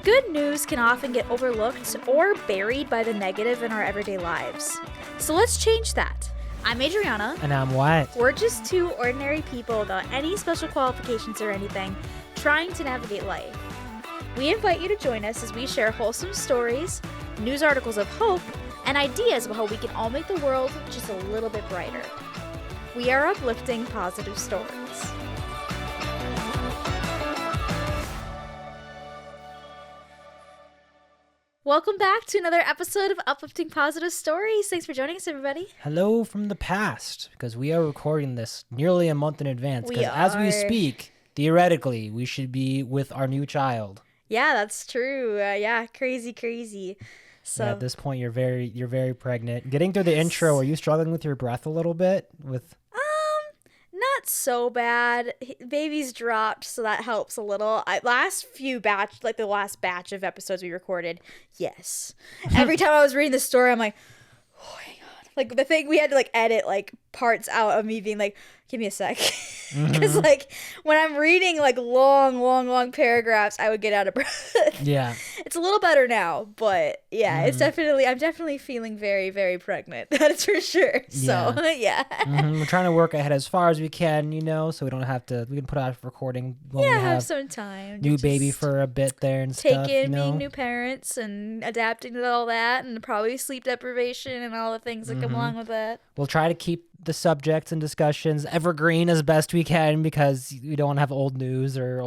Good news can often get overlooked or buried by the negative in our everyday lives. So let's change that. I'm Adriana. And I'm Wyatt. We're just two ordinary people without any special qualifications or anything, trying to navigate life. We invite you to join us as we share wholesome stories, news articles of hope, and ideas about how we can all make the world just a little bit brighter. We are Uplifting Positive Stories. Welcome back to another episode of Uplifting Positive Stories. Thanks for joining us, everybody. Hello from the past, because we are recording this nearly a month in advance. Because as we speak, theoretically, we should be with our new child. Yeah, that's true. Crazy. So at this point, you're very pregnant. Getting through the intro, are you struggling with your breath a little bit? Not so bad. Baby's dropped, so that helps a little. The last batch of episodes we recorded, yes. Every time I was reading the story, I'm like, oh, hang on. Like, the thing, we had to, edit, parts out of me being like, give me a sec. Because, when I'm reading, long paragraphs, I would get out of breath. Yeah. It's a little better now, but, yeah, I'm definitely feeling very, very pregnant. That is for sure. So, yeah. We're trying to work ahead as far as we can, so we don't have to, we can put out recording when we have some time. New baby for a bit there and stuff, being new parents and adapting to all that, and probably sleep deprivation and all the things that come along with that. We'll try to keep the subjects and discussions evergreen as best we can, because we don't want to have old news or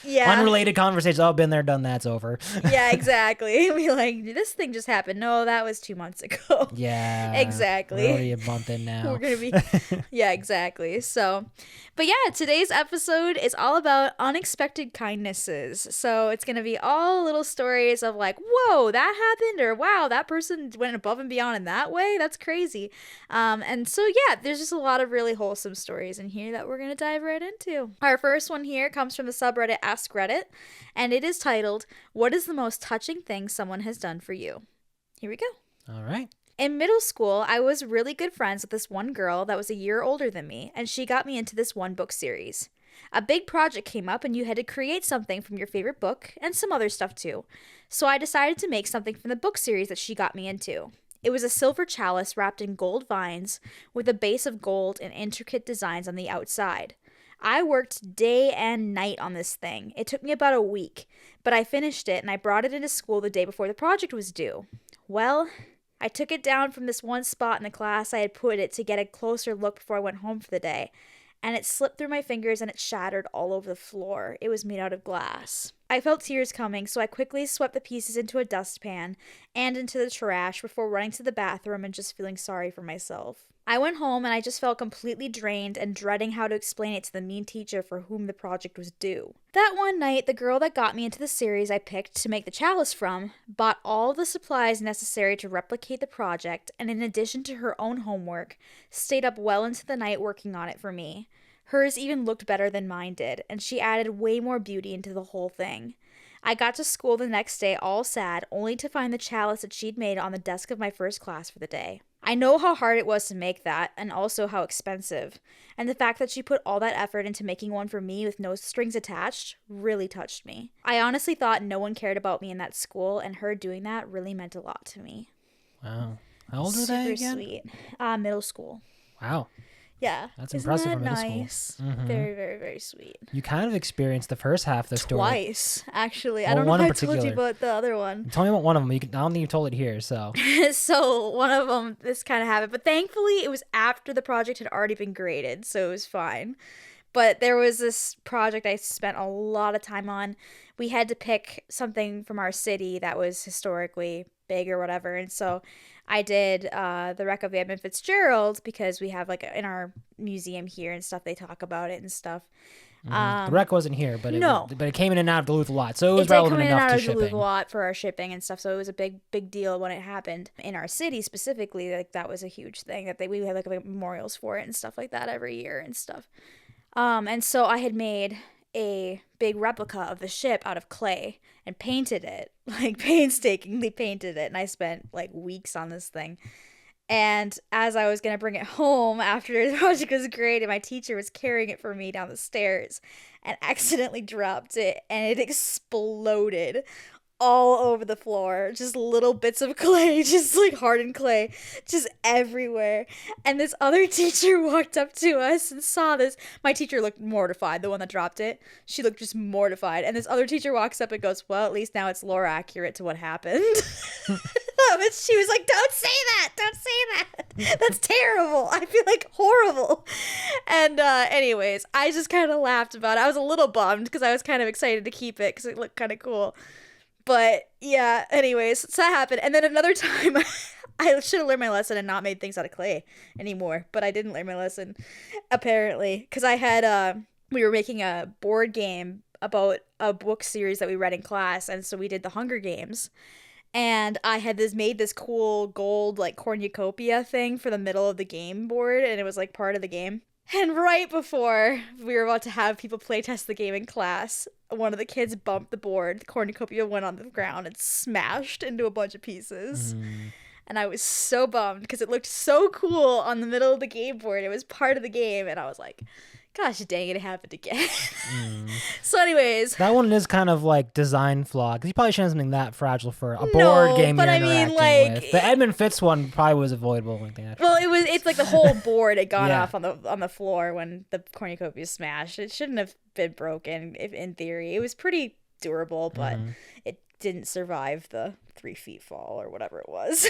unrelated conversations. Oh, been there, done that, it's over. Yeah, exactly. Be like, this thing just happened. No, that was 2 months ago. Yeah. Exactly. We're already a month in now. We're going to be, yeah, exactly. So, but yeah, today's episode is all about unexpected kindnesses. So it's going to be all little stories of whoa, that happened, or wow, that person went above and beyond in that way. That's crazy. And so, yeah, there's just a lot of really wholesome stories in here that we're going to dive right into. Our first one here comes from the subreddit Ask Reddit, and it is titled, "What is the most touching thing someone has done for you?" Here we go. All right. In middle school, I was really good friends with this one girl that was a year older than me, and she got me into this one book series. A big project came up, and you had to create something from your favorite book and some other stuff too. So I decided to make something from the book series that she got me into. It was a silver chalice wrapped in gold vines with a base of gold and intricate designs on the outside. I worked day and night on this thing. It took me about a week, but I finished it and I brought it into school the day before the project was due. Well, I took it down from this one spot in the class I had put it to get a closer look before I went home for the day, and it slipped through my fingers and it shattered all over the floor. It was made out of glass. I felt tears coming, so I quickly swept the pieces into a dustpan and into the trash before running to the bathroom and just feeling sorry for myself. I went home and I just felt completely drained and dreading how to explain it to the mean teacher for whom the project was due. That one night, the girl that got me into the series I picked to make the chalice from bought all the supplies necessary to replicate the project, and in addition to her own homework, stayed up well into the night working on it for me. Hers even looked better than mine did, and she added way more beauty into the whole thing. I got to school the next day all sad, only to find the chalice that she'd made on the desk of my first class for the day. I know how hard it was to make that, and also how expensive, and the fact that she put all that effort into making one for me with no strings attached really touched me. I honestly thought no one cared about me in that school, and her doing that really meant a lot to me. Wow. How old are they again? Super sweet. Middle school. Wow. Yeah. That's impressive for middle nice? school. Mm-hmm. Very, very, very sweet. You kind of experienced the first half of the story. Twice, actually. Well, I don't know if I told you about the other one. Tell me about one of them. I don't think you told it here, so. So one of them, this kind of happened. But thankfully, it was after the project had already been graded, so it was fine. But there was this project I spent a lot of time on. We had to pick something from our city that was historically big or whatever. And so I did the wreck of the Edmund Fitzgerald, because we have in our museum here and stuff, they talk about it and stuff. The wreck wasn't here, but it came in and out of Duluth a lot, so it was It relevant did come in enough and out to of shipping. Duluth a lot for our shipping and stuff, so it was a big deal when it happened in our city specifically. That was a huge thing that we had memorials for it and stuff like that every year and stuff. And so I had made a big replica of the ship out of clay and painted it, painstakingly painted it, and I spent weeks on this thing. And as I was going to bring it home after the project was graded, my teacher was carrying it for me down the stairs and accidentally dropped it, and it exploded all over the floor, just little bits of clay, just like hardened clay, just everywhere. And this other teacher walked up to us and saw this. My teacher looked mortified, the one that dropped it. She looked just mortified. And this other teacher walks up and goes, well, at least now it's lore accurate to what happened. But she was like, don't say that, don't say that, that's terrible, I feel like horrible. And anyways, I just kind of laughed about it. I was a little bummed because I was kind of excited to keep it because it looked kind of cool. But yeah, anyways, so that happened. And then another time, I should have learned my lesson and not made things out of clay anymore. But I didn't learn my lesson, apparently, because I had we were making a board game about a book series that we read in class, and so we did the Hunger Games. And I had made this cool gold like cornucopia thing for the middle of the game board, and it was like part of the game. And right before we were about to have people playtest the game in class, one of the kids bumped the board. The cornucopia went on the ground and smashed into a bunch of pieces. And I was so bummed because it looked so cool on the middle of the game board. It was part of the game, and I was like, gosh dang it happened again. So anyways, that one is kind of like design flaw because you probably shouldn't have something that fragile for a board game but you're I mean, interacting like, with. The Edmund Fitz one probably was avoidable. Well, it's like the whole board had gone off on the floor when the cornucopia smashed. It shouldn't have been broken in theory. It was pretty durable, but it didn't survive the 3 feet fall or whatever it was.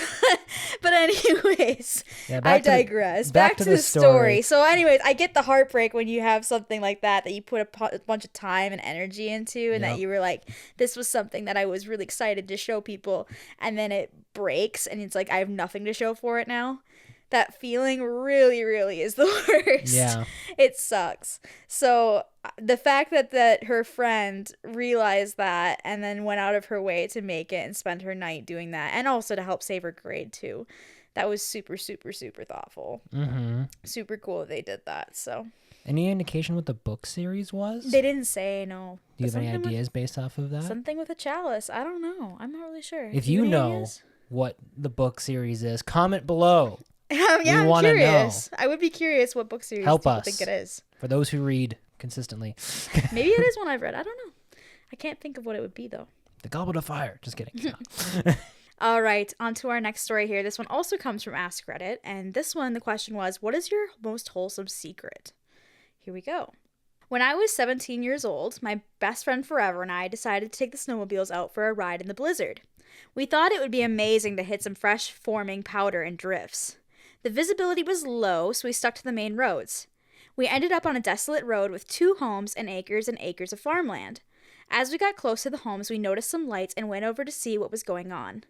But anyways, I digress. Back to the story. So anyways, I get the heartbreak when you have something like that you put a bunch of time and energy into, and that you were like, this was something that I was really excited to show people, and then it breaks and it's like I have nothing to show for it now. That feeling really, really is the worst. Yeah. It sucks. So the fact that her friend realized that and then went out of her way to make it and spend her night doing that, and also to help save her grade too, that was super, super, super thoughtful. Super cool that they did that. So, any indication what the book series was? They didn't say, no. Do you have any ideas based off of that? Something with a chalice. I don't know. I'm not really sure. If you know what the book series is, comment below. Yeah, I'm curious. I would be curious what book series people think it is. For those who read consistently. Maybe it is one I've read. I don't know. I can't think of what it would be, though. The Goblet of Fire. Just kidding. All right, on to our next story here. This one also comes from Ask Reddit, and this one, the question was, what is your most wholesome secret? Here we go. When I was 17 years old, my best friend forever and I decided to take the snowmobiles out for a ride in the blizzard. We thought it would be amazing to hit some fresh forming powder and drifts. The visibility was low, so we stuck to the main roads. We ended up on a desolate road with 2 homes and acres of farmland. As we got close to the homes, we noticed some lights and went over to see what was going on.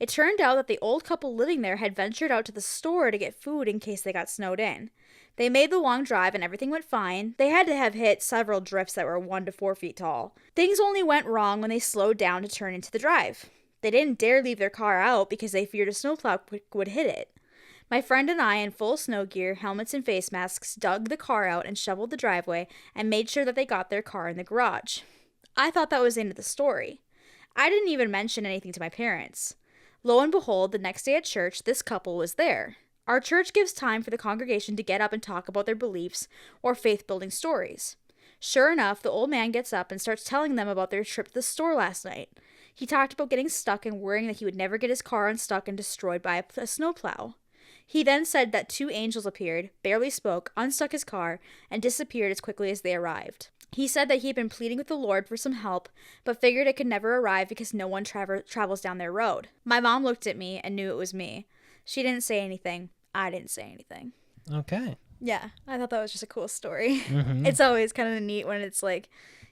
It turned out that the old couple living there had ventured out to the store to get food in case they got snowed in. They made the long drive and everything went fine. They had to have hit several drifts that were 1 to 4 feet tall. Things only went wrong when they slowed down to turn into the drive. They didn't dare leave their car out because they feared a snowplow would hit it. My friend and I, in full snow gear, helmets and face masks, dug the car out and shoveled the driveway and made sure that they got their car in the garage. I thought that was the end of the story. I didn't even mention anything to my parents. Lo and behold, the next day at church, this couple was there. Our church gives time for the congregation to get up and talk about their beliefs or faith-building stories. Sure enough, the old man gets up and starts telling them about their trip to the store last night. He talked about getting stuck and worrying that he would never get his car unstuck and destroyed by a snowplow. He then said that 2 angels appeared, barely spoke, unstuck his car, and disappeared as quickly as they arrived. He said that he had been pleading with the Lord for some help, but figured it could never arrive because no one travels down their road. My mom looked at me and knew it was me. She didn't say anything. I didn't say anything. Okay. Yeah, I thought that was just a cool story. It's always kind of neat when it's like,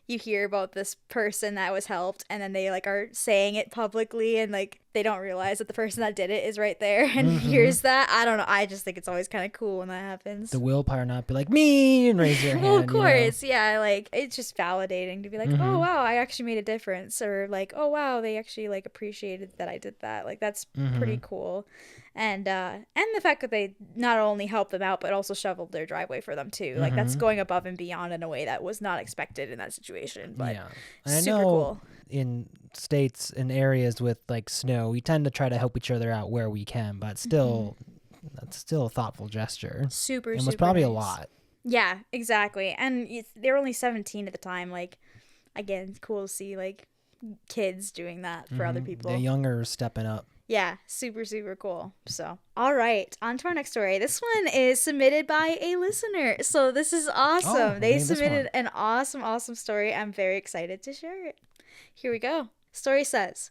you hear about this person that was helped and then they like are saying it publicly and like they don't realize that the person that did it is right there and hears that. I don't know. I just think it's always kind of cool when that happens. The willpower not be like me and raise your hand. Well, of course. Yeah. Like it's just validating to be like, oh wow, I actually made a difference, or like, oh wow, they actually like appreciated that I did that. Like that's pretty cool. And the fact that they not only helped them out but also shoveled their driveway for them too. Like that's going above and beyond in a way that was not expected in that situation. But yeah, and super I know cool. In states and areas with like snow, we tend to try to help each other out where we can, but still, that's still a thoughtful gesture. Super, and was probably nice. a lot. Yeah, exactly. And they were only 17 at the time. Like, again, it's cool to see like kids doing that for other people. The younger stepping up. Yeah, super, super cool. So, all right, on to our next story. This one is submitted by a listener. So this is awesome. They submitted an awesome, awesome story. I'm very excited to share it. Here we go. Story says,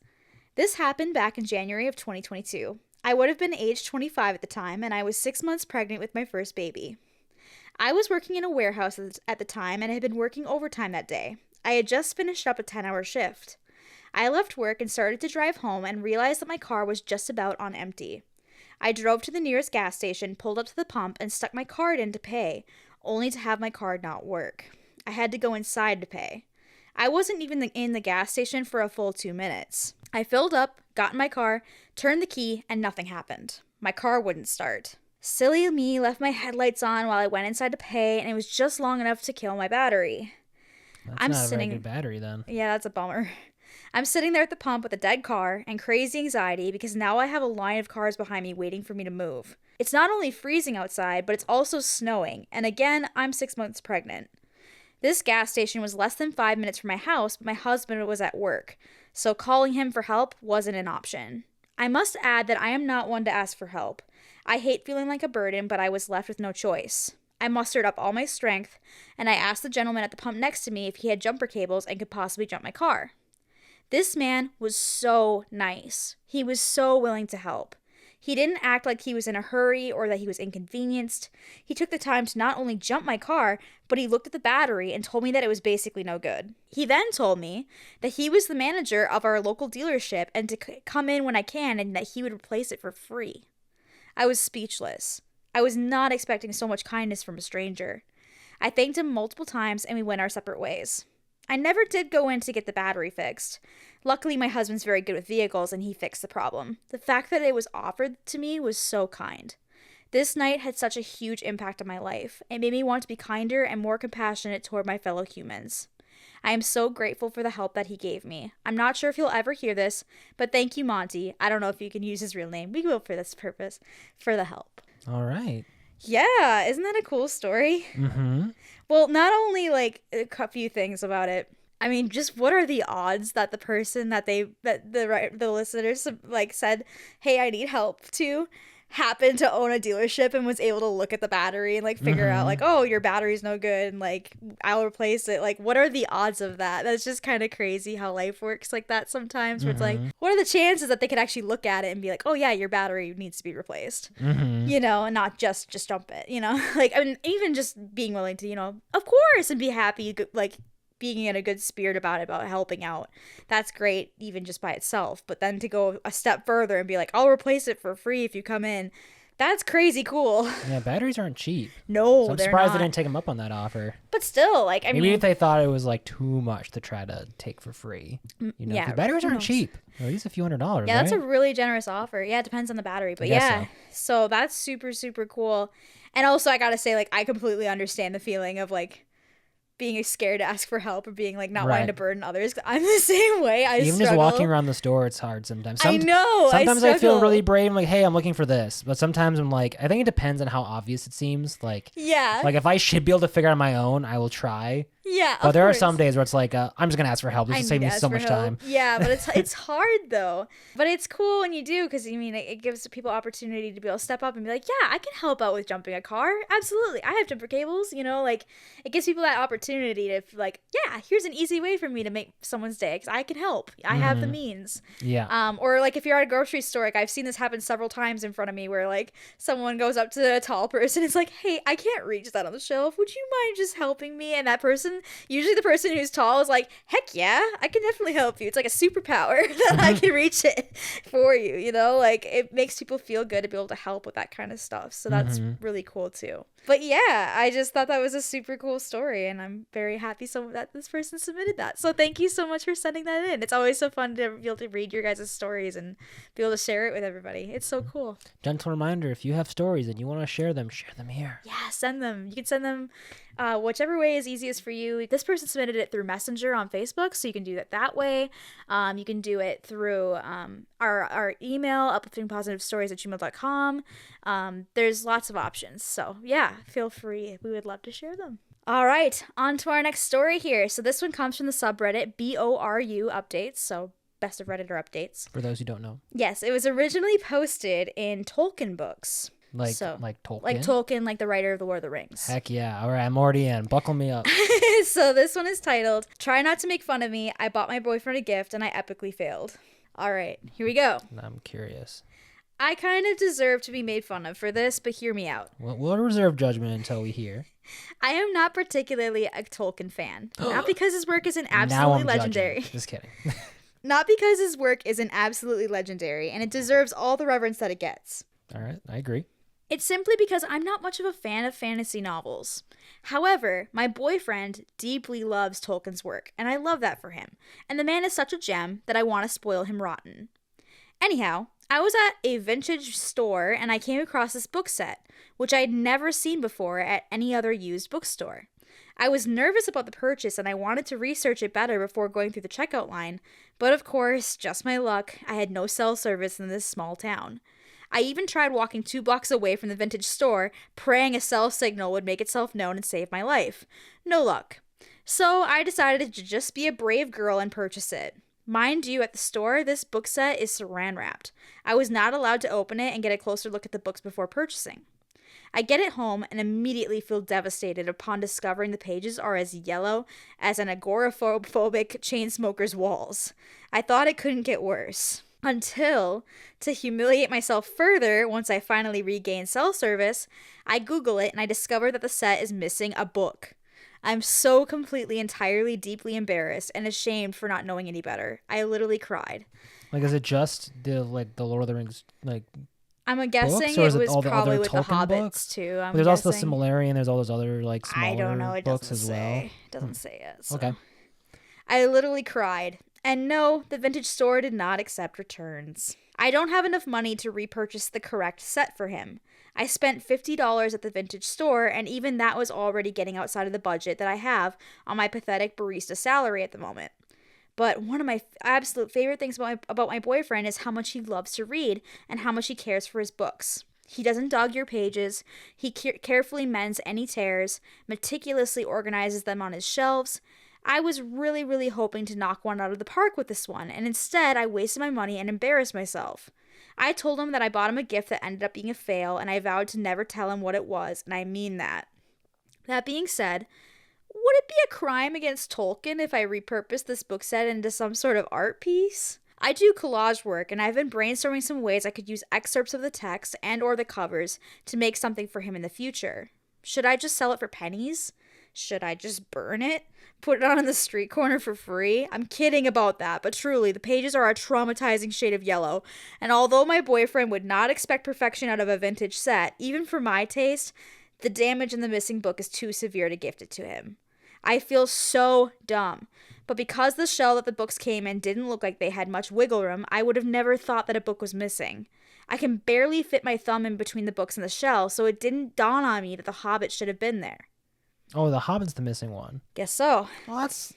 this happened back in January of 2022. I would have been age 25 at the time, and I was 6 months pregnant with my first baby. I was working in a warehouse at the time and had been working overtime that day. I had just finished up a 10-hour shift. I left work and started to drive home and realized that my car was just about on empty. I drove to the nearest gas station, pulled up to the pump, and stuck my card in to pay, only to have my card not work. I had to go inside to pay. I wasn't even in the gas station for a full 2 minutes. I filled up, got in my car, turned the key, and nothing happened. My car wouldn't start. Silly me left my headlights on while I went inside to pay, and it was just long enough to kill my battery. That's not a very good battery then. Yeah, that's a bummer. I'm sitting there at the pump with a dead car and crazy anxiety because now I have a line of cars behind me waiting for me to move. It's not only freezing outside, but it's also snowing, and again, I'm 6 months pregnant. This gas station was less than 5 minutes from my house, but my husband was at work, so calling him for help wasn't an option. I must add that I am not one to ask for help. I hate feeling like a burden, but I was left with no choice. I mustered up all my strength, and I asked the gentleman at the pump next to me if he had jumper cables and could possibly jump my car. This man was so nice. He was so willing to help. He didn't act like he was in a hurry or that he was inconvenienced. He took the time to not only jump my car, but he looked at the battery and told me that it was basically no good. He then told me that he was the manager of our local dealership and to come in when I can and that he would replace it for free. I was speechless. I was not expecting so much kindness from a stranger. I thanked him multiple times and we went our separate ways. I never did go in to get the battery fixed. Luckily, my husband's very good with vehicles and he fixed the problem. The fact that it was offered to me was so kind. This night had such a huge impact on my life. It made me want to be kinder and more compassionate toward my fellow humans. I am so grateful for the help that he gave me. I'm not sure if he'll ever hear this, but thank you, Monty. I don't know if you can use his real name. We will for this purpose, for the help. All right. Yeah, isn't that a cool story? Mm-hmm. Well, not only like a few things about it. I mean, just what are the odds that the person that the listeners like said, "Hey, I need help," to happened to own a dealership and was able to look at the battery and like figure out like, oh, your battery's no good and like I'll replace it. Like, what are the odds of that? That's just kind of crazy how life works like that sometimes, where it's like, what are the chances that they could actually look at it and be like, oh yeah, your battery needs to be replaced, you know, and not just dump it, you know. Like, I mean, even just being willing to, you know, of course, and be happy, like being in a good spirit about helping out. That's great even just by itself. But then to go a step further and be like, I'll replace it for free if you come in. That's crazy cool. Yeah, batteries aren't cheap. No, so I'm they're surprised not. they didn't take them up on that offer. But still, like, I maybe mean, if they thought it was like too much to try to take for free. You know, yeah, batteries aren't cheap. At least a few $100s. Yeah, right? that's a really generous offer. Yeah, it depends on the battery, but I guess yeah. So that's super, super cool. And also, I gotta say, like, I completely understand the feeling of like being scared to ask for help or being like not wanting to burden others. I'm the same way. Even just walking around the store, it's hard sometimes. I know. Sometimes I feel really brave. I'm like, hey, I'm looking for this. But sometimes I'm like, I think it depends on how obvious it seems. Like, yeah. Like if I should be able to figure it out on my own, I will try. Yeah. But there are some days where it's like, I'm just gonna ask for help. This will save me so much time. Yeah, but it's hard though. But it's cool when you do, because I mean, it gives people opportunity to be able to step up and be like, yeah, I can help out with jumping a car. Absolutely, I have jumper cables. You know, like it gives people that opportunity to like, yeah, here's an easy way for me to make someone's day because I can help. I have the means. Yeah. Or like if you're at a grocery store, like I've seen this happen several times in front of me, where like someone goes up to a tall person, it's like, hey, I can't reach that on the shelf. Would you mind just helping me? And that person, usually the person who's tall, is like, heck yeah, I can definitely help you. It's like a superpower that I can reach it for you, you know? Like it makes people feel good to be able to help with that kind of stuff. So that's really cool too. But yeah, I just thought that was a super cool story, and I'm very happy that this person submitted that. So thank you so much for sending that in. It's always so fun to be able to read your guys' stories and be able to share it with everybody. It's so cool. Gentle reminder, if you have stories and you want to share them here. Yeah, send them. You can send them whichever way is easiest for you. This person submitted it through Messenger on Facebook, so you can do that way. You can do it through our email, upliftingpositivestories@gmail.com. There's lots of options. So yeah, feel free. We would love to share them. All right, on to our next story here. So this one comes from the subreddit BORU updates, so best of Redditor updates. For those who don't know. Yes, it was originally posted in Tolkien books. Like Tolkien? Like Tolkien, like the writer of The Lord of the Rings. Heck yeah. All right, I'm already in. Buckle me up. So this one is titled, Try Not to Make Fun of Me. I bought my boyfriend a gift and I epically failed. All right, here we go. I'm curious. I kind of deserve to be made fun of for this, but hear me out. We'll reserve judgment until we hear. I am not particularly a Tolkien fan. Not because his work isn't absolutely legendary. Judging. Just kidding. Not because his work isn't absolutely legendary, and it deserves all the reverence that it gets. All right, I agree. It's simply because I'm not much of a fan of fantasy novels. However, my boyfriend deeply loves Tolkien's work, and I love that for him. And the man is such a gem that I want to spoil him rotten. Anyhow, I was at a vintage store and I came across this book set, which I had never seen before at any other used bookstore. I was nervous about the purchase and I wanted to research it better before going through the checkout line, but of course, just my luck, I had no cell service in this small town. I even tried walking 2 blocks away from the vintage store, praying a cell signal would make itself known and save my life. No luck. So I decided to just be a brave girl and purchase it. Mind you, at the store, this book set is saran wrapped. I was not allowed to open it and get a closer look at the books before purchasing. I get it home and immediately feel devastated upon discovering the pages are as yellow as an agoraphobic chain smoker's walls. I thought it couldn't get worse. Until, to humiliate myself further, once I finally regain cell service, I Google it and I discover that the set is missing a book. I'm so completely, entirely, deeply embarrassed and ashamed for not knowing any better. I literally cried. Like, is it just the Lord of the Rings I'm guessing books, it was all the probably other with Tolkien the Hobbits books? too. There's also the Silmarillion. There's all those other smaller I don't know. It books doesn't as well. It doesn't say it. So. Okay. I literally cried. And no, the vintage store did not accept returns. I don't have enough money to repurchase the correct set for him. I spent $50 at the vintage store, and even that was already getting outside of the budget that I have on my pathetic barista salary at the moment. But one of my absolute favorite things about my boyfriend is how much he loves to read and how much he cares for his books. He doesn't dog your pages, he carefully mends any tears, meticulously organizes them on his shelves. I was really, really hoping to knock one out of the park with this one, and instead I wasted my money and embarrassed myself. I told him that I bought him a gift that ended up being a fail, and I vowed to never tell him what it was, and I mean that. That being said, would it be a crime against Tolkien if I repurposed this book set into some sort of art piece? I do collage work, and I've been brainstorming some ways I could use excerpts of the text and or the covers to make something for him in the future. Should I just sell it for pennies? Should I just burn it? Put it on the street corner for free? I'm kidding about that, but truly, the pages are a traumatizing shade of yellow, and although my boyfriend would not expect perfection out of a vintage set, even for my taste, the damage in the missing book is too severe to gift it to him. I feel so dumb, but because the shell that the books came in didn't look like they had much wiggle room, I would have never thought that a book was missing. I can barely fit my thumb in between the books and the shell, so it didn't dawn on me that the Hobbit should have been there. Oh, the Hobbit's the missing one. Guess so. Well, it's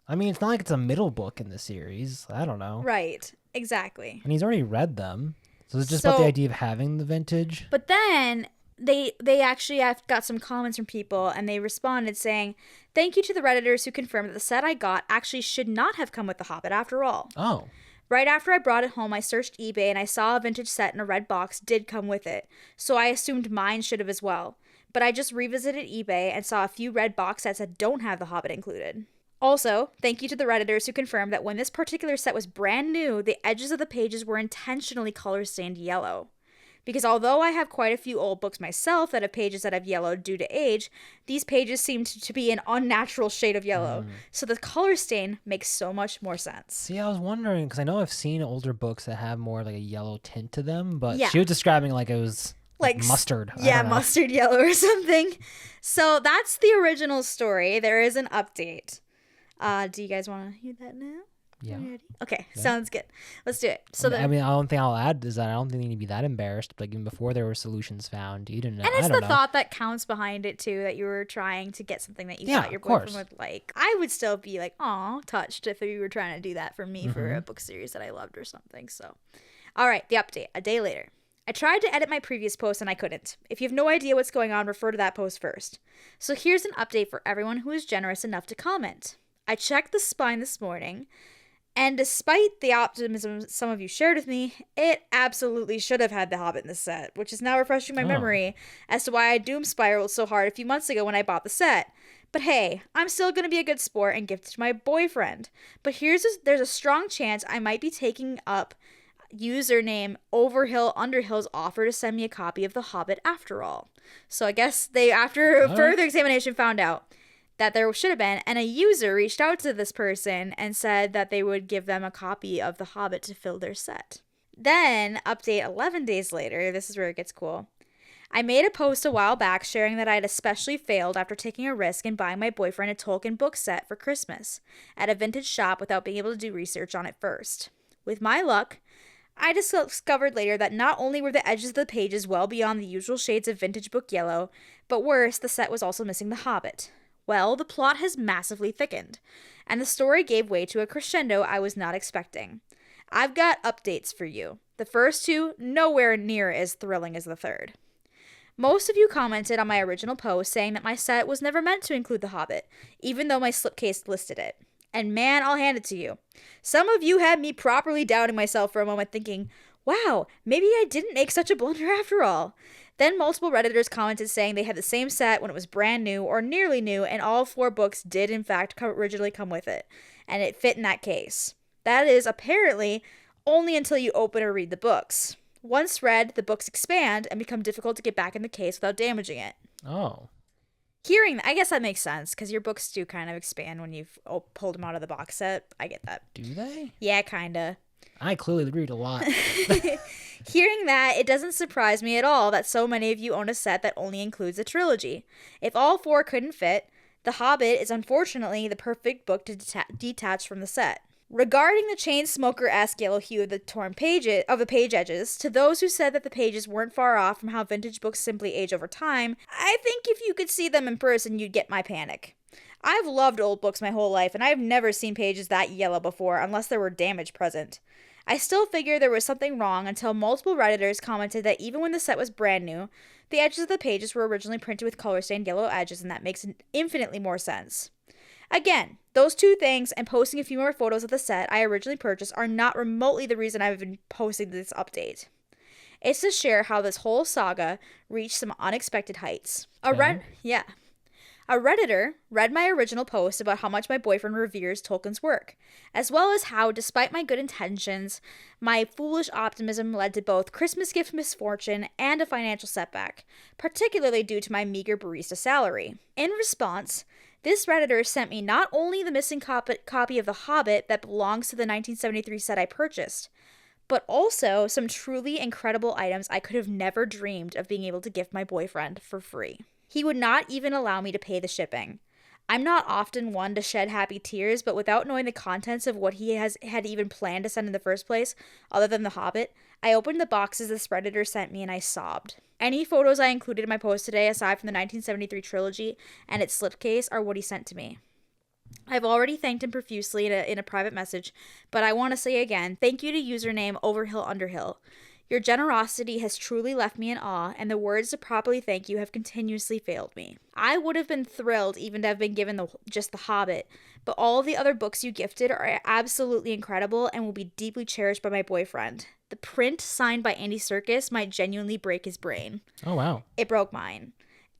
not like it's a middle book in the series. I don't know. Right. Exactly. And he's already read them. So it's just about the idea of having the vintage. But then they actually got some comments from people, and they responded saying, "Thank you to the Redditors who confirmed that the set I got actually should not have come with the Hobbit after all." Oh. Right after I brought it home, I searched eBay and I saw a vintage set in a red box did come with it. So I assumed mine should have as well. But I just revisited eBay and saw a few red box sets that don't have the Hobbit included. Also, thank you to the Redditors who confirmed that when this particular set was brand new, the edges of the pages were intentionally color stained yellow. Because although I have quite a few old books myself that have pages that have yellowed due to age, these pages seem to be an unnatural shade of yellow. So the color stain makes so much more sense. See, I was wondering, because I know I've seen older books that have more like a yellow tint to them, but yeah. She was describing like it was like mustard. Yeah, mustard yellow or something. So that's the original story. There is an update. Do you guys want to hear that now? Yeah. Okay, yeah. Sounds good. Let's do it. So I don't think I'll add is that I don't think they need to be that embarrassed. Like even before there were solutions found, you didn't know. And it's the thought that counts behind it too, that you were trying to get something that you thought your boyfriend would like. I would still be like, aw, touched if you were trying to do that for me for a book series that I loved or something. So, all right, the update. A day later. I tried to edit my previous post and I couldn't. If you have no idea what's going on, refer to that post first. So here's an update for everyone who is generous enough to comment. I checked the spine this morning, and despite the optimism some of you shared with me, it absolutely should have had The Hobbit in the set, which is now refreshing my memory as to why I doom spiraled so hard a few months ago when I bought the set. But hey, I'm still going to be a good sport and gift it to my boyfriend. But there's a strong chance I might be taking up username Overhill_Underhill's offer to send me a copy of The Hobbit after all. So I guess they, after further examination, found out that there should have been, and a user reached out to this person and said that they would give them a copy of The Hobbit to fill their set. Then, update 11 days later, this is where it gets cool. I made a post a while back sharing that I had especially failed after taking a risk in buying my boyfriend a Tolkien book set for Christmas at a vintage shop without being able to do research on it first. With my luck, I discovered later that not only were the edges of the pages well beyond the usual shades of vintage book yellow, but worse, the set was also missing The Hobbit. Well, the plot has massively thickened, and the story gave way to a crescendo I was not expecting. I've got updates for you. The first two, nowhere near as thrilling as the third. Most of you commented on my original post saying that my set was never meant to include The Hobbit, even though my slipcase listed it. And man, I'll hand it to you. Some of you had me properly doubting myself for a moment, thinking, wow, maybe I didn't make such a blunder after all. Then multiple Redditors commented saying they had the same set when it was brand new or nearly new, and all 4 books did in fact originally come with it, and it fit in that case. That is, apparently, only until you open or read the books. Once read, the books expand and become difficult to get back in the case without damaging it. Oh. Hearing that, I guess that makes sense, because your books do kind of expand when you've pulled them out of the box set. I get that. Do they? Yeah, kinda. I clearly read a lot. Hearing that, it doesn't surprise me at all that so many of you own a set that only includes a trilogy. If all 4 couldn't fit, The Hobbit is unfortunately the perfect book to detach from the set. Regarding the chain smoker-esque yellow hue of the torn page edges, to those who said that the pages weren't far off from how vintage books simply age over time, I think if you could see them in person, you'd get my panic. I've loved old books my whole life, and I've never seen pages that yellow before, unless there were damage present. I still figured there was something wrong until multiple Redditors commented that even when the set was brand new, the edges of the pages were originally printed with color-stained yellow edges, and that makes infinitely more sense. Again, those 2 things and posting a few more photos of the set I originally purchased are not remotely the reason I've been posting this update. It's to share how this whole saga reached some unexpected heights. A Redditor read my original post about how much my boyfriend reveres Tolkien's work, as well as how, despite my good intentions, my foolish optimism led to both Christmas gift misfortune and a financial setback, particularly due to my meager barista salary. In response, this Redditor sent me not only the missing copy of The Hobbit that belongs to the 1973 set I purchased, but also some truly incredible items I could have never dreamed of being able to gift my boyfriend for free. He would not even allow me to pay the shipping. I'm not often one to shed happy tears, but without knowing the contents of what he had even planned to send in the first place, other than The Hobbit, I opened the boxes this Redditor sent me and I sobbed. Any photos I included in my post today, aside from the 1973 trilogy and its slipcase, are what he sent to me. I've already thanked him profusely in a private message, but I want to say again, thank you to username Overhill_Underhill. Your generosity has truly left me in awe, and the words to properly thank you have continuously failed me. I would have been thrilled even to have been given just The Hobbit, but all of the other books you gifted are absolutely incredible and will be deeply cherished by my boyfriend. The print signed by Andy Serkis might genuinely break his brain. Oh, wow. It broke mine.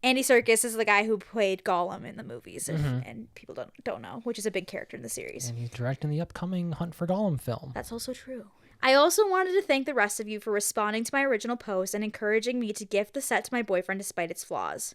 Andy Serkis is the guy who played Gollum in the movies, and people don't know, which is a big character in the series. And he's directing the upcoming Hunt for Gollum film. That's also true. I also wanted to thank the rest of you for responding to my original post and encouraging me to gift the set to my boyfriend despite its flaws.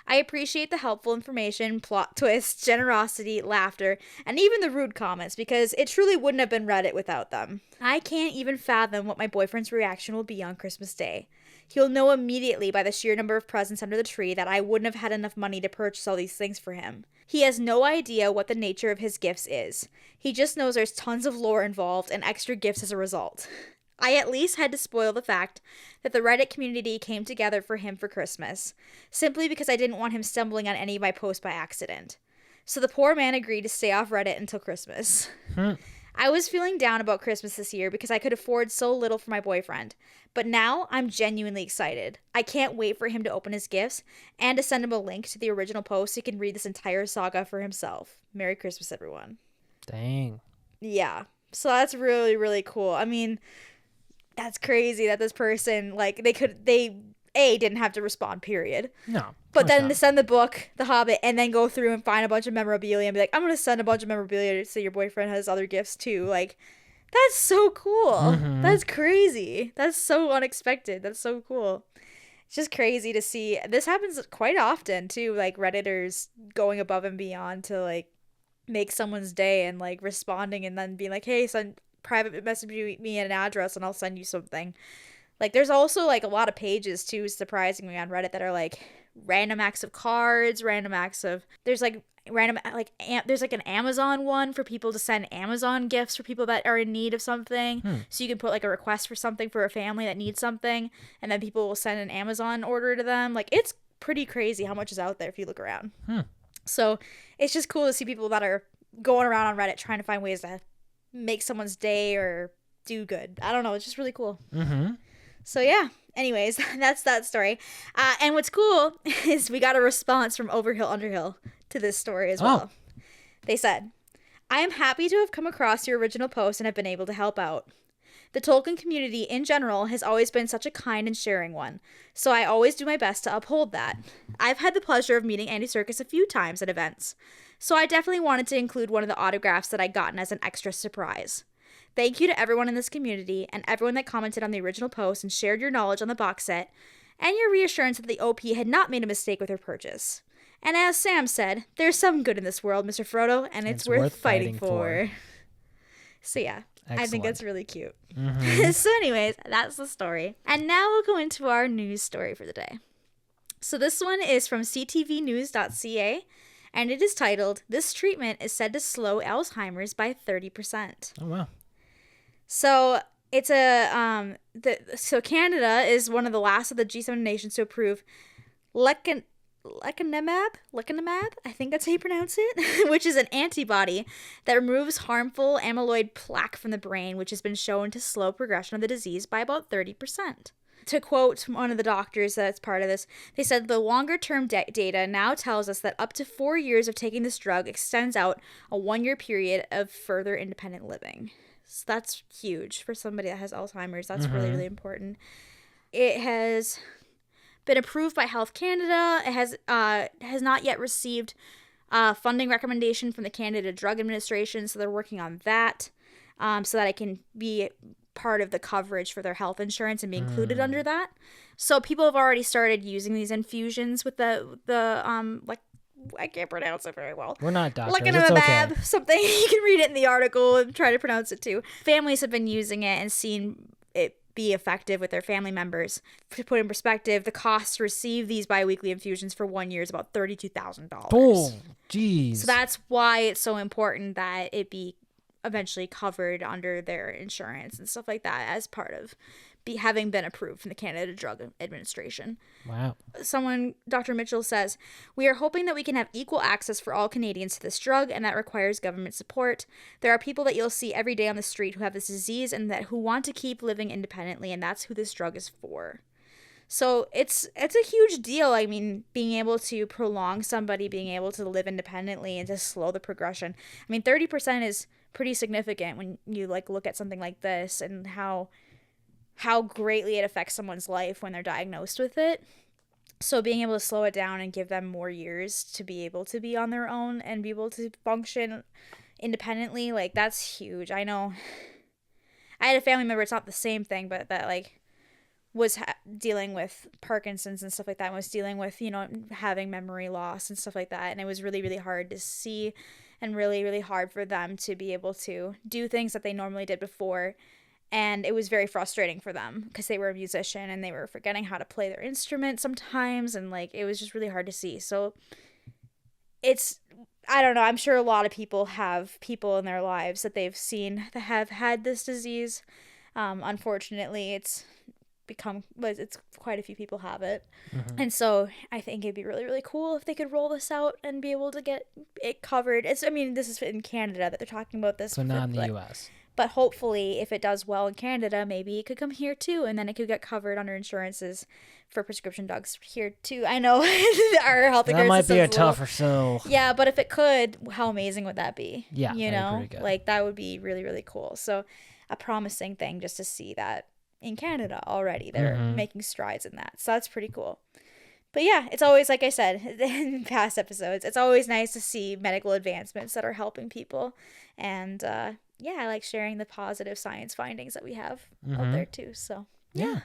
I appreciate the helpful information, plot twists, generosity, laughter, and even the rude comments, because it truly wouldn't have been Reddit without them. I can't even fathom what my boyfriend's reaction will be on Christmas Day. He'll know immediately by the sheer number of presents under the tree that I wouldn't have had enough money to purchase all these things for him. He has no idea what the nature of his gifts is. He just knows there's tons of lore involved and extra gifts as a result. I at least had to spoil the fact that the Reddit community came together for him for Christmas, simply because I didn't want him stumbling on any of my posts by accident. So the poor man agreed to stay off Reddit until Christmas. I was feeling down about Christmas this year because I could afford so little for my boyfriend. But now I'm genuinely excited. I can't wait for him to open his gifts and to send him a link to the original post so he can read this entire saga for himself. Merry Christmas, everyone. Dang. Yeah. So that's really, really cool. I mean, that's crazy that this person, like, they didn't have to respond, period. No. But then to send the book, The Hobbit, and then go through and find a bunch of memorabilia and be like, I'm going to send a bunch of memorabilia so your boyfriend has other gifts too. Like, that's so cool. Mm-hmm. That's crazy. That's so unexpected. That's so cool. It's just crazy to see. This happens quite often too, like Redditors going above and beyond to like make someone's day and like responding and then being like, hey, send private message me an address and I'll send you something. Like, there's also like a lot of pages too, surprisingly, on Reddit that are like random acts of cards, random acts of, there's like random, like there's like an Amazon one for people to send Amazon gifts for people that are in need of something. So you can put like a request for something for a family that needs something, and then people will send an Amazon order to them. Like, it's pretty crazy how much is out there if you look around. So it's just cool to see people that are going around on Reddit trying to find ways to make someone's day or do good. I don't know. It's just really cool. So yeah, anyways, that's that story. And what's cool is we got a response from Overhill Underhill to this story as well. They said, I am happy to have come across your original post and have been able to help out. The Tolkien community in general has always been such a kind and sharing one, so I always do my best to uphold that. I've had the pleasure of meeting Andy Serkis a few times at events, so I definitely wanted to include one of the autographs that I'd gotten as an extra surprise. Thank you to everyone in this community and everyone that commented on the original post and shared your knowledge on the box set, and your reassurance that the OP had not made a mistake with her purchase. And as Sam said, there's some good in this world, Mr. Frodo, and it's worth fighting for. So yeah, excellent. I think that's really cute. So anyways, that's the story. And now we'll go into our news story for the day. So this one is from ctvnews.ca, and it is titled, This Treatment is Said to Slow Alzheimer's by 30%. Oh, wow. So it's so Canada is one of the last of the G7 nations to approve lecanemab, I think that's how you pronounce it, which is an antibody that removes harmful amyloid plaque from the brain, which has been shown to slow progression of the disease by about 30%. To quote one of the doctors that's part of this, they said the longer-term data now tells us that up to 4 years of taking this drug extends out a 1-year period of further independent living. So that's huge for somebody that has Alzheimer's. That's really, really important. It has been approved by Health Canada. It has not yet received funding recommendation from the Canada Drug Administration, so they're working on that so that it can be part of the coverage for their health insurance and be included under that. So people have already started using these infusions with the like, I can't pronounce it very well. We're not doctors. It's okay. Something. You can read it in the article and try to pronounce it too. Families have been using it and seen it be effective with their family members. To put in perspective, the cost to receive these biweekly infusions for 1 year is about $32,000. Oh, geez. So that's why it's so important that it be eventually covered under their insurance and stuff like that as part of having been approved from the Canada Drug Administration. Wow. Dr. Mitchell says, we are hoping that we can have equal access for all Canadians to this drug, and that requires government support. There are people that you'll see every day on the street who have this disease and who want to keep living independently, and that's who this drug is for. So it's a huge deal. I mean, being able to prolong somebody being able to live independently and to slow the progression. I mean, 30% is pretty significant when you like look at something like this and how greatly it affects someone's life when they're diagnosed with it. So being able to slow it down and give them more years to be able to be on their own and be able to function independently, like, that's huge. I know I had a family member, it's not the same thing, but that like was dealing with Parkinson's and stuff like that, and was dealing with, having memory loss and stuff like that. And it was really, really hard to see and really, really hard for them to be able to do things that they normally did before. And it was very frustrating for them because they were a musician and they were forgetting how to play their instrument sometimes. And like, it was just really hard to see. So I don't know. I'm sure a lot of people have people in their lives that they've seen that have had this disease. Unfortunately, it's it's quite a few people have it. And so I think it'd be really, really cool if they could roll this out and be able to get it covered. This is in Canada that they're talking about this. So not in the US. But hopefully, if it does well in Canada, maybe it could come here too, and then it could get covered under insurances for prescription drugs here too. I know our health care that might be a tougher sell. Yeah, but if it could, how amazing would that be? Yeah, you know, like that would be really, really cool. So a promising thing just to see that in Canada already they're making strides in that. So that's pretty cool. But yeah, it's always, like I said in past episodes, it's always nice to see medical advancements that are helping people. And yeah, I like sharing the positive science findings that we have out there too. So yeah.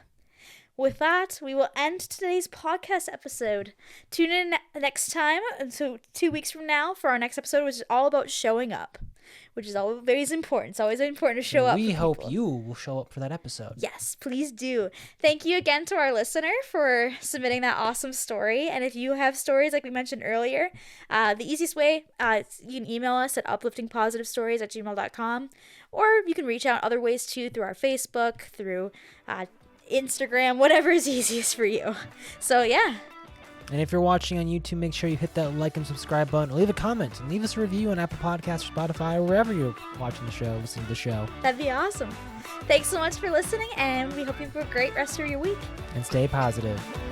With that, we will end today's podcast episode. Tune in next time, so 2 weeks from now, for our next episode, which is all about showing up, which is always important. It's always important to show up. We hope you will show up for that episode. Yes, please do. Thank you again to our listener for submitting that awesome story. And if you have stories like we mentioned earlier, the easiest way, you can email us at upliftingpositivestories@gmail.com, or you can reach out other ways too, through our Facebook, through Instagram, whatever is easiest for you. So yeah. And if you're watching on YouTube, make sure you hit that like and subscribe button. Leave a comment and leave us a review on Apple Podcasts, or Spotify, or wherever you're watching the show, listening to the show. That'd be awesome. Thanks so much for listening, and we hope you have a great rest of your week. And stay positive.